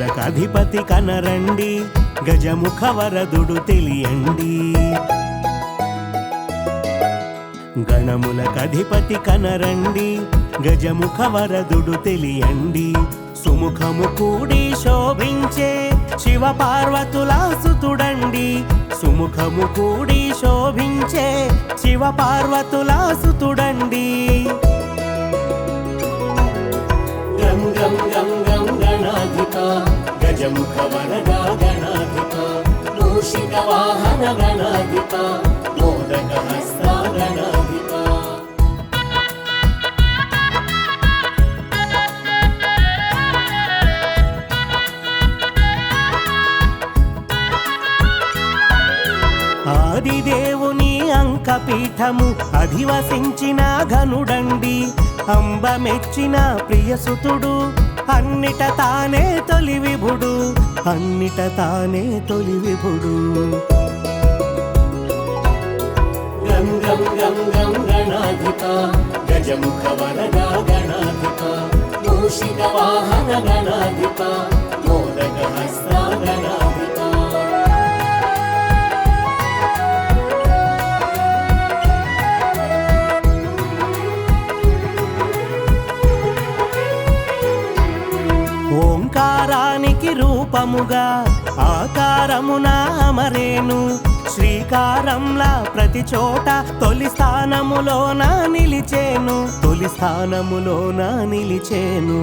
గణములకధిపతి కనరండి, గజముఖ వరదుడు తెలియండి. గణములకధిపతి కనరండి, గజముఖ వరదుడు తెలియండి. సుముఖము కూడి శోభించే శివ పార్వతులా సుతుడండి. సుముఖము కూడి శోభించే శివ పార్వతులా సుతుడండి. గం గం గం గం గణాధిప గజముఖ వరద గణాధిప మూషిక వాహన గణాధిప మోదక హస్త గణాధిప. ఆదిదేవుని అంకపీఠము అధివసించిన ఘనుడండి. అంబ మెచ్చిన ప్రియసుతుడు, అన్నిట తానే తొలి విభుడు, అన్నిట తానే తొలి విభుడు. గం గం గం గం గణాధిప గజముఖ వరద గణాధిప మూషిక వాహన గణాధిప మోదక హస్త గణాధిప. ఓంకారానికి రూపముగా ఆకారమున అమరేను. శ్రీకారంలా ప్రతి చోట తొలి స్థానములోన నిలిచేను, తొలి స్థానములోన నిలిచేను.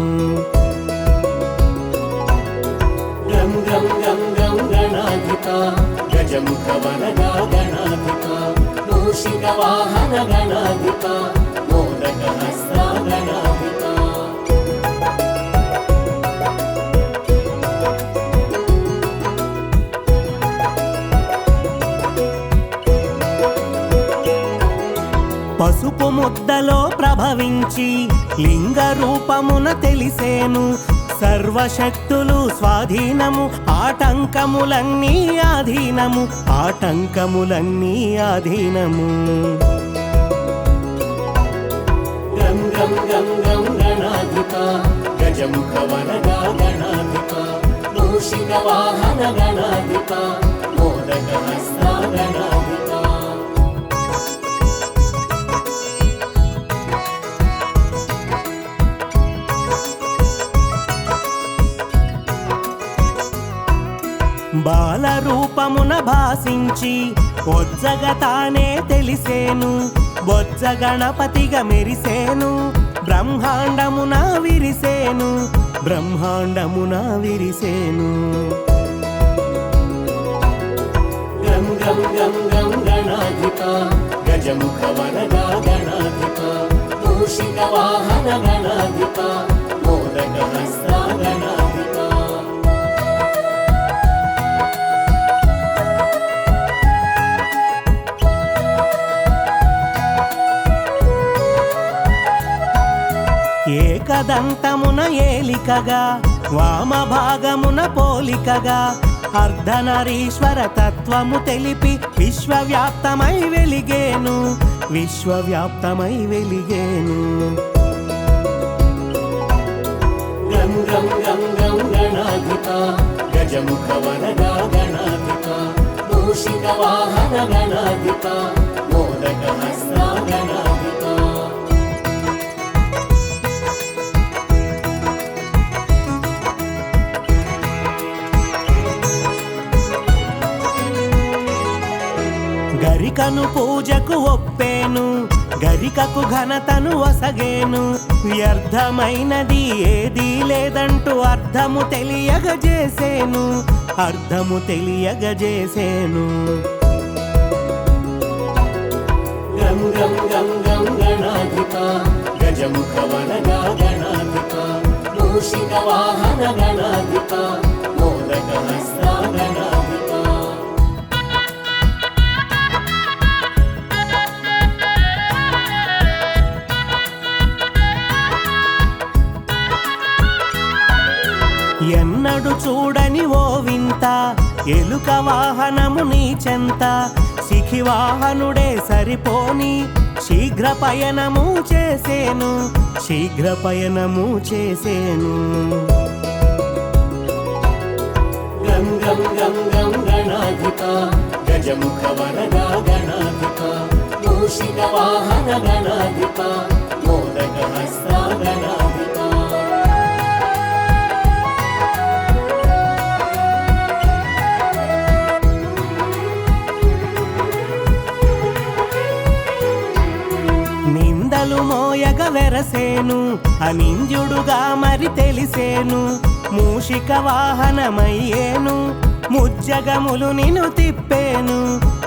గం గం గం గం గణాధిప గజముఖ వరద గణాధిప మూషిక వాహన గణాధిప మోదక హస్త గణాధిప. పసుపు ముద్దలో ప్రభవించి లింగ రూపమున తెలిసేను. సర్వశక్తులు స్వాధీనము, ఆటంకములన్నీ ఆధీనము, ఆటంకములన్నీ ఆధీనము. గం గం గం గం గణాధిప గజముఖ వరద గణాధిప మూషిక వాహన గణాధిప మోదక హస్త గణాధిప. బాల రూపమున భాసించి బొజ్జగ తానే తెలిసేను. బొజ్జ గణపతిగా మెరిసేను, బ్రహ్మాండమున విరిసేను, బ్రహ్మాండమున విరిసేను. గం గం గం గం గణాధిప గజముఖ వరద గణాధిప మూషిక వాహన గణాధిప మోదక హస్త గణాధిప. ఏకదంతమున ఏలికగా వామ భాగమున పోలికగా అర్ధనరీశ్వర తత్వము తెలిపి విశ్వవ్యాప్తమై వెలిగేను, విశ్వవ్యాప్తమై వెలిగేను. గం గం గం గం గణాధిప గజముఖ వరద గణాధిప మూషిక వాహన గణాధిప మోదక హస్త గణాధిప. గరికను పూజకు ఒప్పేను, గరికకు ఘనతను వసగేను. వ్యర్థమైనది ఏదీ లేదంటూ అర్థము తెలియగజేసేను, అర్థము తెలియగజేసేను. గం గం గం గం గణాధిప గజముఖ వరద గణాధిప మూషిక వాహన గణాధిప మోదక హస్త గణాధిప. ఎన్నడు చూడని ఓ వింత ఎలుక వాహనము నీ చెంత. శిఖి వాహనుడే సరిపోని శీఘ్ర పయనము చేసేను, శీఘ్ర పయనము చేసేను. గం గం గం గణాధిప గజముఖ వరదా గణాధిప మూషిక వాహన గణాధిప మోదక హస్త గణాధిప నిందలు మోయగ వెరసేను అనింజుడుగా మరి తెలిసేను మూషిక వాహనమయ్యేను ముజ్జగములు నిను తిప్పేను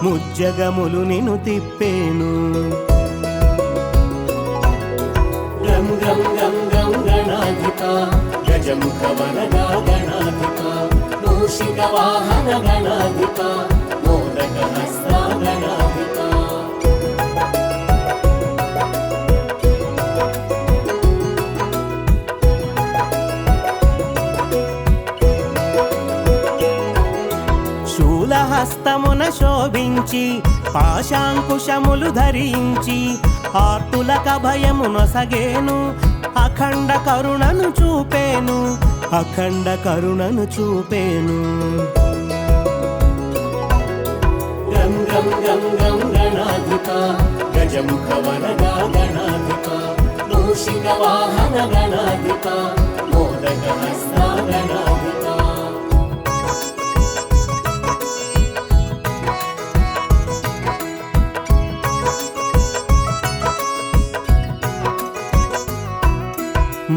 ముజ్జగములు నిను తిప్పేను గం గం గం గం గణాధిప గజముఖ వరదా గణాధిప మూషిక వాహన గణాధిప మోదక హస్త గణాధిప హస్తమున శోభించి పాశాంకుశములు ధరించి ఆర్తులక భయమునొసగేను అఖండ కరుణను చూపేను అఖండ కరుణను చూపేను గం గం గం గం గణాధిప గజముఖ వరదా గణాధిప మూషిక వాహన గణాధిప మోదక హస్త గణాధిప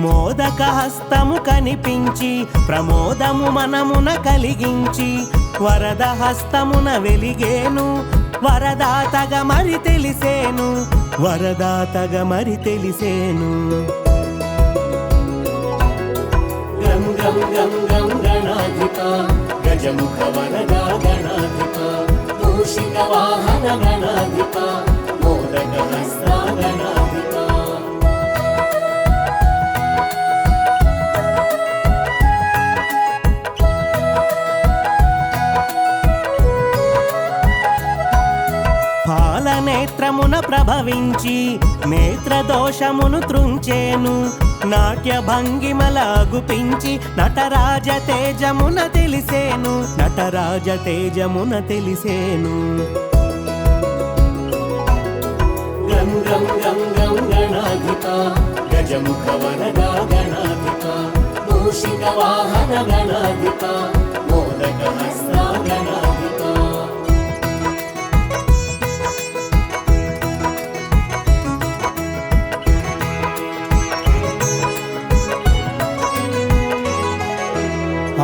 మోదక హస్తము కనిపించి ప్రమోదము మనమున కలిగించి వరద హస్తమున వెలిగేను వరదాతగా మరి తెలిసేను వరదాతగా మరి తెలిసేను గం గం గం గం గణాధిప గజముఖ వరదా గణాధిప మూషిక వాహన గణాధిప మోదక హస్త గణాధిప నేత్రమున ప్రభవించి నేత్రదోషమును త్రుంచేను నాట్య భంగిమల గుపించి నటరాజ తేజమున తెలిసేను నటరాజ తేజమున తెలిసేను గం గం గం గం గణాధిప గజముఖ వరదా గణాధిప మూషిక వాహన గణాధిప మోదక హస్త గణాధిప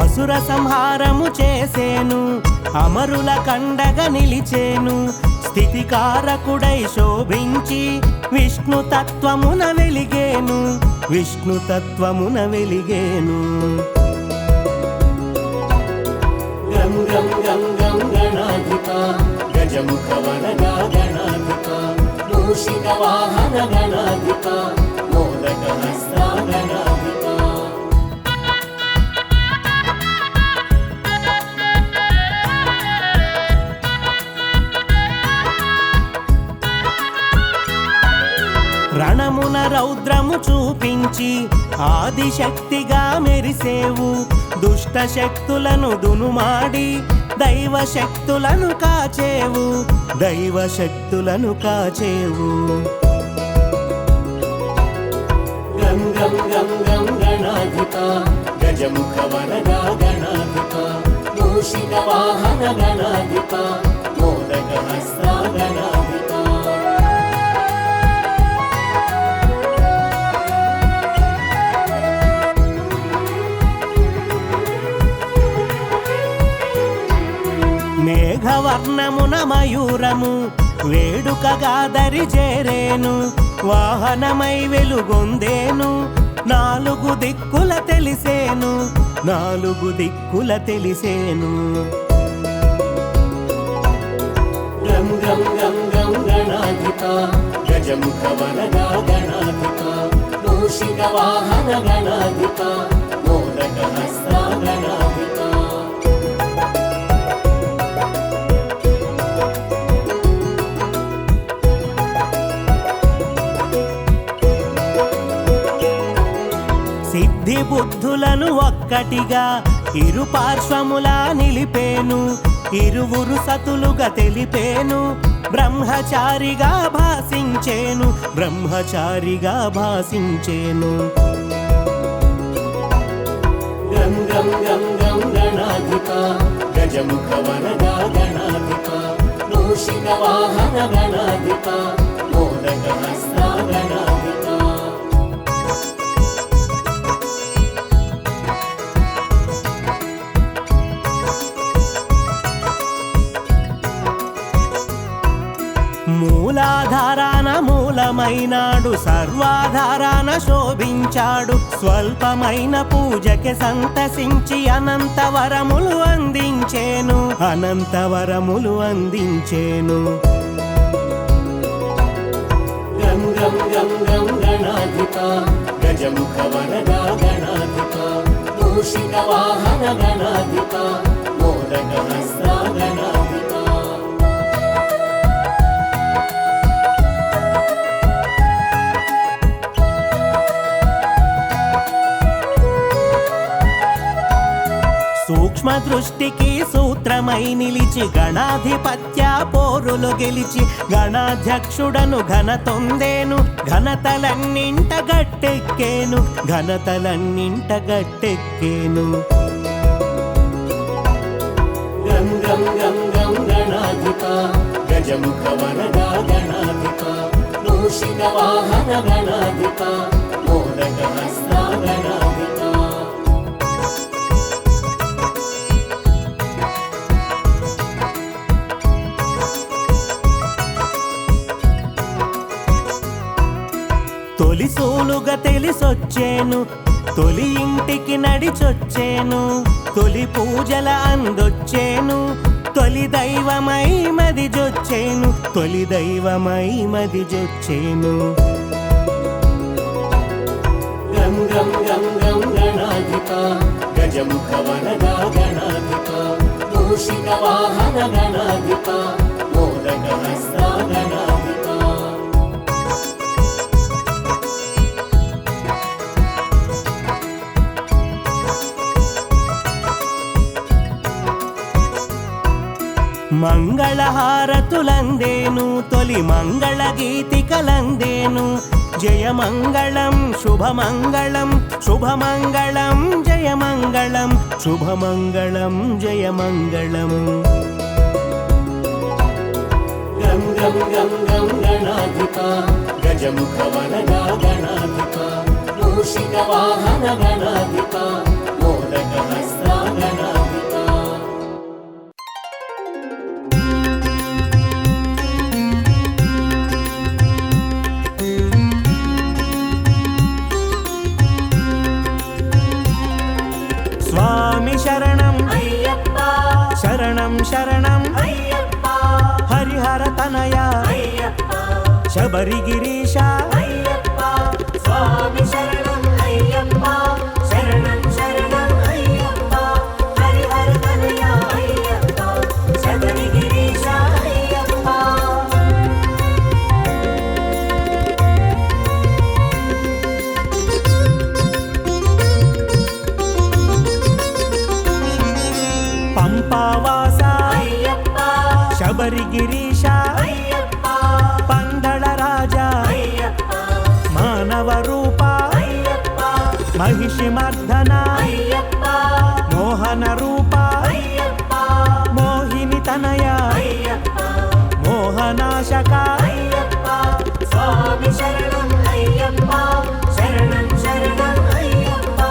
అసుర సంహారము చేసేను అమరుల కండగా నిలిచేను స్థితికారకుడై శోభించి విష్ణు తత్వమున వెలిగేను విష్ణు తత్వమున వెలిగేను గం గం గం గం గణాధిప గజముఖ వరదా గణాధిప మూషిక వాహన గణాధిప మోదక హస్త గణాధిప రణమున రౌద్రము చూపించి ఆదిశక్తిగా మెరిసేవు దుష్ట శక్తులను దునుమాడి దైవ శక్తులను కాచేవు దైవ శక్తులను కాచేవు గం గం గం గం గణాధిప గజముఖ వరదా గణాధిప మూషిక వాహన గణాధిప మోదక హస్త గణాధిప మేఘవర్ణమున మయూరము వేడుకగా దరి చేరేను వాహనమై వెలుగొందేను నాలుగు దిక్కుల తెలిసేను నాలుగు దిక్కుల తెలిసేను గం గం గం గం గణాధిప గజముఖ వరదా గణాధిప మూషిక వాహన గణాధిప మోదక హస్త గణాధిప సిద్ధి బుద్ధులను ఒక్కటిగా ఇరు పార్శ్వములా నిలిపేను ఇరువురు సతులుగా తెలిపేను బ్రహ్మచారిగా భాసించేను బ్రహ్మచారిగా భాసించేను గం గం గం గం గణాధిప గజముఖ వరదా గణాధిప మూషిక వాహన గణాధిప మోదక హస్త గణాధిప మూలాధారాన మూలమైనాడు సర్వాధారాన శోభించాడు స్వల్పమైన పూజకి సంతసించి అనంత వరములు అందించేను అనంత వరములు అందించేను గం గం గం గం గణాధిప గజముఖ వరదా గణాధిప మూషిక వాహన గణాధిప మోదక హస్త గణాధిప సూక్ష్మ దృష్టికి సూత్రమై నిలిచి గణాధిపత్య పోరులు గెలిచి గణాధ్యక్షుడను ఘనతొందేను ఘనతలన్నింట గట్టెక్కేను ఘనతలన్నింట గట్టెక్కేను గం గం గం గం గణాధిప గజముఖ వరదా గణాధిప మూషిక వాహన గణాధిప మోదక హస్త గణాధిప తొలి సోలుగా తెలిసొచ్చేను తొలి ఇంటికి నడిచొచ్చేను తొలి పూజల అందొచ్చేను తొలి దైవమై మదిజొచ్చేను తొలి దైవమై మదిజొచ్చేను గం గం గం గం గణాధిప గజముఖ వరదా గణాధిప మూషిక వాహన గణాధిప మోదక హస్త గణాధిప మంగళహారతులందేను తొలి మంగళ గీతికలందేను జయమంగళం శుభమంగళం శుభమంగళం జయమంగళం శుభమంగళం జయమంగళం గం గం గం గం గణాధిప గజముఖ వరదా గణాధిప మూషిక వాహన గణాధిప మోదక హస్త గణాధిప స్వామి శరణం అయ్యప్ప శరణం శరణం అయ్యప్ప హరిహర తనయ అయ్యప్ప శబరిగిరీశ అయ్యప్ప స్వామి శరణం అయ్యప్ప శరణం శరణం అయ్యప్ప హరిహర తనయ అయ్యప్ప శబరిగిరీశ అయ్యప్ప పంపావాస అయ్యప్ప శబరిగిరీశ అయ్యప్ప పందళ రాజా అయ్యప్ప మానవ రూప అయ్యప్ప మహిషి మర్దన అయ్యప్ప మోహన రూప అయ్యప్ప మోహిని తనయ అయ్యప్ప మోహనాశక అయ్యప్ప స్వామి శరణం అయ్యప్ప శరణం శరణం అయ్యప్ప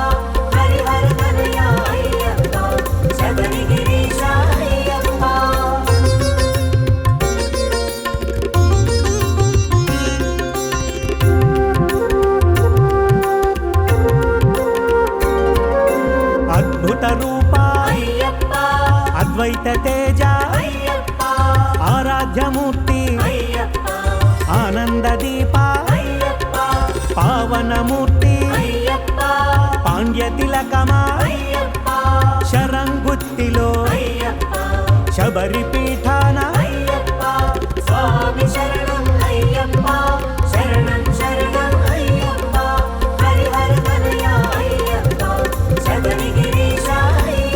హరిహర తనయ అయ్యప్ప శబరిగిరీశ అయ్యప్ప అద్భుత రూప అయ్యప్ప అద్వైత తేజ అయ్యప్ప ఆరాధ్యమూర్తి అయ్యప్ప ఆనంద దీప అయ్యప్ప పావనమూర్తి అయ్యప్ప పాండ్య తిలకమా అయ్యప్ప శరంగుత్తిలో అయ్యప్ప శబరి పీఠాన అయ్యప్ప స్వామి శరణం అయ్యప్ప శరణం శరణం అయ్యప్ప హరిహర తనయ అయ్యప్ప శబరిగిరీశ అయ్యప్ప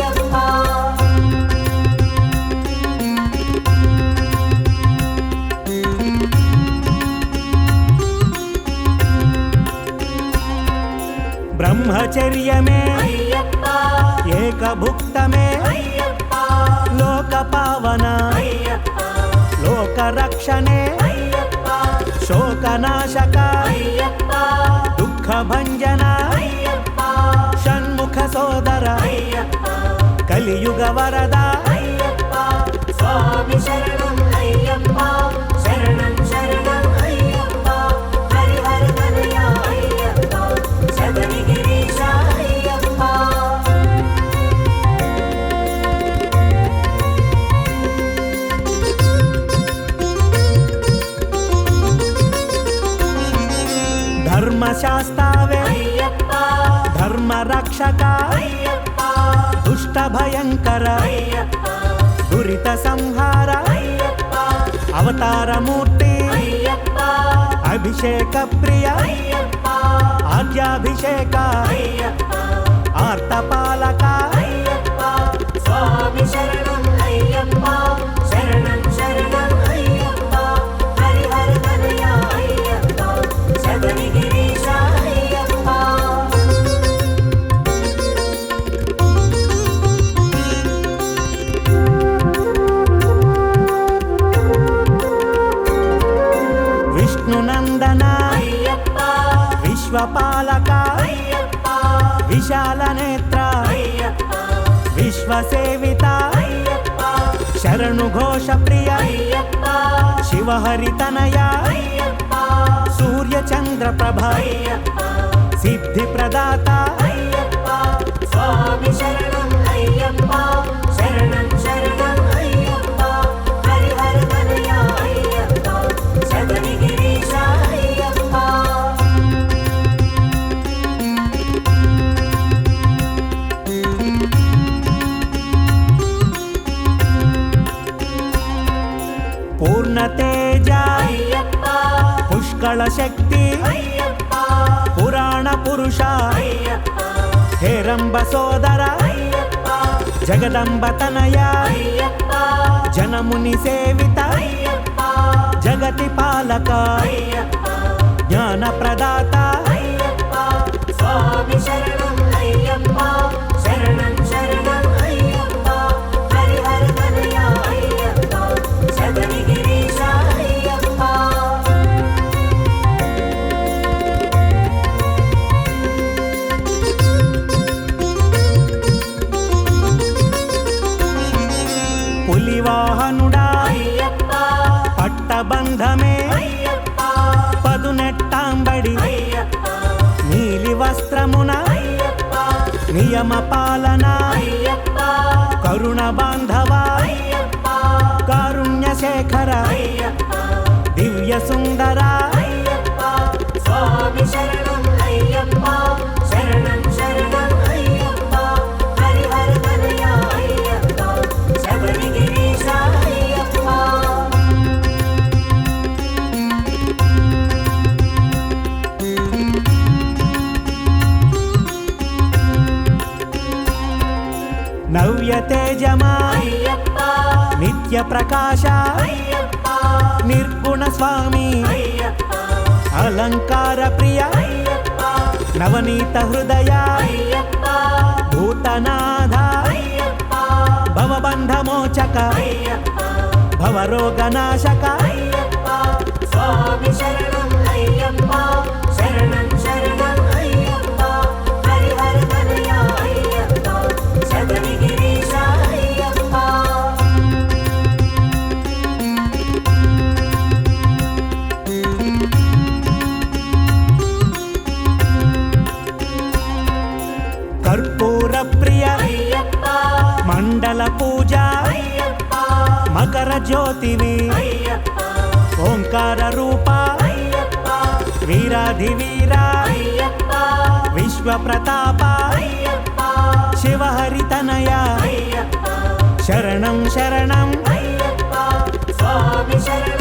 బ్రహ్మచర్యమే అయ్యప్ప ఏకభుక్తమే అయ్యప్ప లోక పావన అయ్యప్ప లోక రక్షణే అయ్యప్ప శోకనాశక అయ్యప్ప దుఃఖ భంజన అయ్యప్ప షణ్ముఖ సోదర అయ్యప్ప కలియుగ వరద అయ్యప్ప స్వామి శరణం అయ్యప్ప శరణం శరణం అయ్యప్ప హరిహర కనయ అయ్యప్ప శబరిగిరీశ అయ్యప్ప ధర్మశాస్త్రావే అయ్యప్ప ధర్మ రక్షక అయ్యప్ప దుష్ట భయంకర అయ్యప్ప దురిత సంహార అయ్యప్ప అవతారమూర్తి అయ్యప్ప అభిషేక ప్రియ అయ్యప్ప ఆద్యాభిషేక అయ్యప్ప ఆర్తపాలక అయ్యప్ప స్వామి శరణం అయ్యప్ప శరణం శరణం అయ్యప్ప హరిహర కనయ అయ్యప్ప శబరిగిరీశ అయ్యప్ప విష్ణునందన అయ్యప్ప విశ్వపాలక అయ్యప్ప విశాల నేత్ర అయ్యప్ప విశ్వసేవిత అయ్యప్ప శరణు ఘోష ప్రియ అయ్యప్ప శివహరితనయ అయ్యప్ప సూర్య చంద్ర ప్రభ అయ్యప్ప సిద్ధి ప్రదాత అయ్యప్ప స్వామి శరణం అయ్యప్ప శరణం శరణం అయ్యప్ప హరిహర కనయ అయ్యప్ప శబరిగిరీశ అయ్యప్ప పూర్ణ తేజ అయ్యప్ప పుష్కళ శక్తి అయ్యప్ప పురాణ పురుష అయ్యప్ప హేరంబ సోదర అయ్యప్ప జగదంబ తనయ అయ్యప్ప జనముని సేవిత అయ్యప్ప జగతి పాలక అయ్యప్ప జ్ఞాన ప్రదాత అయ్యప్ప స్వామి శరణం అయ్యప్ప శరణం శరణం అయ్యప్ప హరిహర కనయ అయ్యప్ప శబరిగిరీశ అయ్యప్ప పులివాహనుడా అయ్యప్ప పట్టబంధమే అయ్యప్ప పదునెట్టాంబడి అయ్యప్ప నీలి వస్త్రమున అయ్యప్ప నియమ పాలన అయ్యప్ప కరుణ బాంధవ అయ్యప్ప కారుణ్య శేఖర అయ్యప్ప దివ్య సుందర అయ్యప్ప స్వామి శరణం అయ్యప్ప శరణం శరణం అయ్యప్ప హరిహర కనయ అయ్యప్ప శబరిగిరీశ అయ్యప్ప నవ్య తేజమా అయ్యప్ప నిత్య ప్రకాశ అయ్యప్ప నిర్గుణ స్వామి అయ్యప్ప అలంకార ప్రియ అయ్యప్ప నవనీత హృదయ అయ్యప్ప భూతనాథ అయ్యప్ప భవబంధ మోచక అయ్యప్ప భవరోగనాశక అయ్యప్ప స్వామి శరణం అయ్యప్ప శరణం శరణం అయ్యప్ప హరిహర కనయ అయ్యప్ప శబరిగిరీశ అయ్యప్ప కర్పూర ప్రియ అయ్యప్ప మండల పూజ అయ్యప్ప మకర జ్యోతివి అయ్యప్ప ఓంకార రూప అయ్యప్ప వీరాధివీర అయ్యప్ప విశ్వ ప్రతాప అయ్యప్ప శివహరితనయ అయ్యప్ప శరణం శరణం అయ్యప్ప స్వామి శరణం